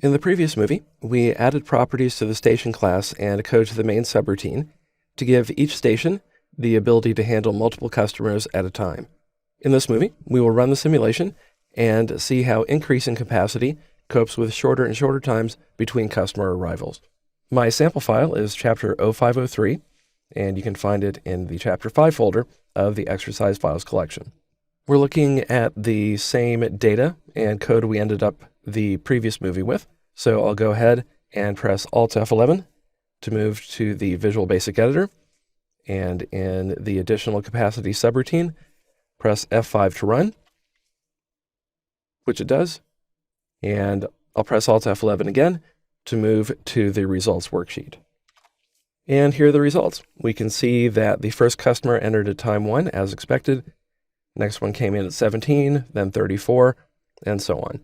In the previous movie, we added properties to the station class and a code to the main subroutine to give each station the ability to handle multiple customers at a time. In this movie, we will run the simulation and see how increasing capacity copes with shorter and shorter times between customer arrivals. My sample file is chapter 0503, and you can find it in the chapter 5 folder of the exercise files collection. We're looking at the same data and code we ended up the previous movie with. So I'll go ahead and press Alt F11 to move to the Visual Basic Editor. And in the additional capacity subroutine, press F5 to run, which it does. And I'll press Alt F11 again to move to the results worksheet. And here are the results. We can see that the first customer entered at time 1 as expected. Next one came in at 17, then 34, and so on.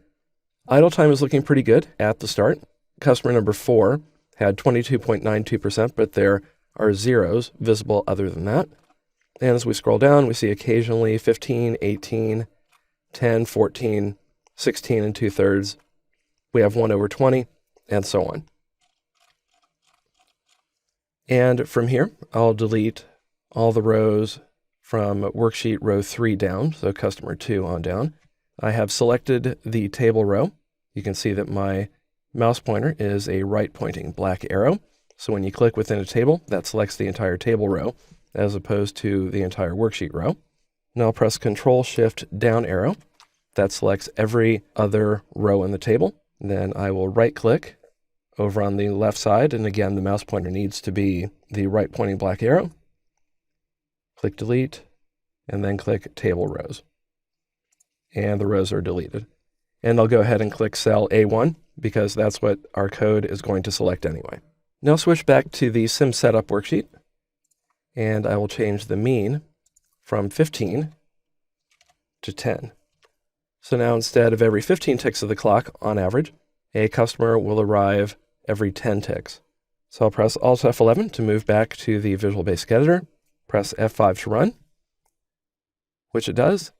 Idle time is looking pretty good at the start. Customer number 4 had 22.92%, but there are zeros visible other than that. And as we scroll down, we see occasionally 15, 18, 10, 14, 16 and 2/3. We have 1 over 20, and so on. And from here, I'll delete all the rows from worksheet row 3 down, so customer 2 on down. I have selected the table row. You can see that my mouse pointer is a right-pointing black arrow. So when you click within a table, that selects the entire table row, as opposed to the entire worksheet row. Now I'll press Control-Shift-Down arrow. That selects every other row in the table. Then I will right-click over on the left side, and again, the mouse pointer needs to be the right-pointing black arrow. Click Delete, and then click Table Rows. And the rows are deleted. And I'll go ahead and click cell A1 because that's what our code is going to select anyway. Now switch back to the Sim Setup worksheet, and I will change the mean from 15 to 10. So now instead of every 15 ticks of the clock on average, a customer will arrive every 10 ticks. So I'll press Alt F11 to move back to the Visual Basic Editor, press F5 to run, which it does.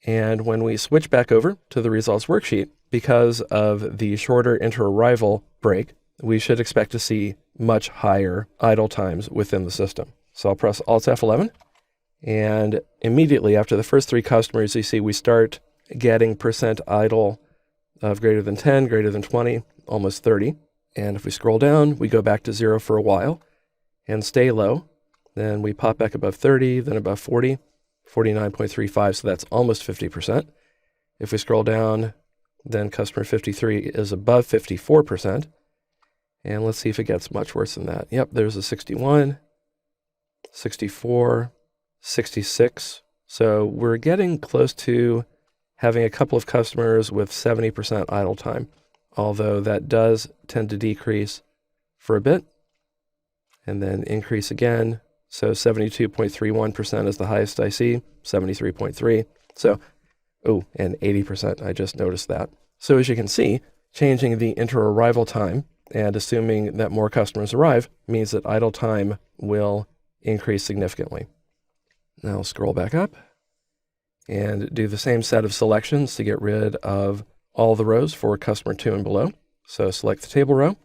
And when we switch back over to the results worksheet, because of the shorter inter-arrival break, we should expect to see much higher idle times within the system. So I'll press Alt F11, and immediately after the first 3 customers, you see we start getting percent idle of greater than 10, greater than 20, almost 30. And if we scroll down, we go back to 0 for a while and stay low. Then we pop back above 30, then above 40. 49.35, so that's almost 50%. If we scroll down, then customer 53 is above 54%. And let's see if it gets much worse than that. Yep, there's a 61, 64, 66. So we're getting close to having a couple of customers with 70% idle time, although that does tend to decrease for a bit and then increase again. So 72.31% is the highest I see, 73.3. So, and 80%, I just noticed that. So as you can see, changing the inter-arrival time and assuming that more customers arrive means that idle time will increase significantly. Now I'll scroll back up and do the same set of selections to get rid of all the rows for customer 2 and below. So select the table row,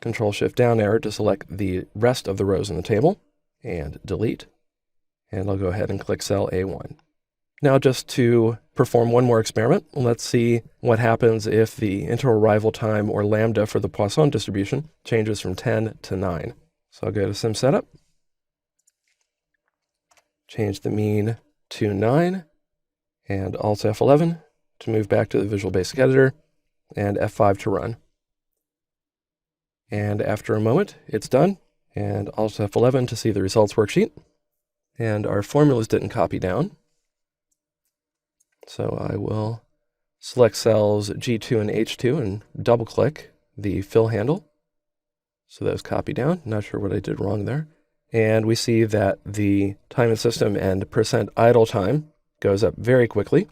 Control-Shift-Down arrow to select the rest of the rows in the table, and delete. And I'll go ahead and click cell A1. Now just to perform one more experiment, let's see what happens if the inter-arrival time, or lambda for the Poisson distribution, changes from 10 to 9. So I'll go to Sim Setup, change the mean to 9, and Alt F11 to move back to the Visual Basic Editor, and F5 to run. And after a moment, it's done. And Alt F11 to see the results worksheet. And our formulas didn't copy down. So I will select cells G2 and H2 and double-click the fill handle. So those copy down. Not sure what I did wrong there. And we see that the time in system and percent idle time goes up very quickly.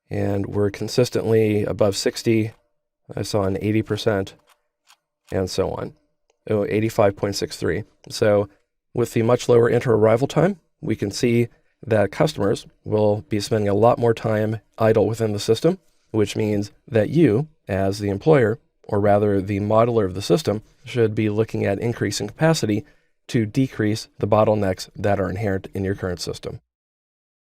And we're consistently above 60. I saw an 80%. And so on. 85.63. So with the much lower inter-arrival time, we can see that customers will be spending a lot more time idle within the system, which means that you, as the employer, or rather the modeler of the system, should be looking at increasing capacity to decrease the bottlenecks that are inherent in your current system.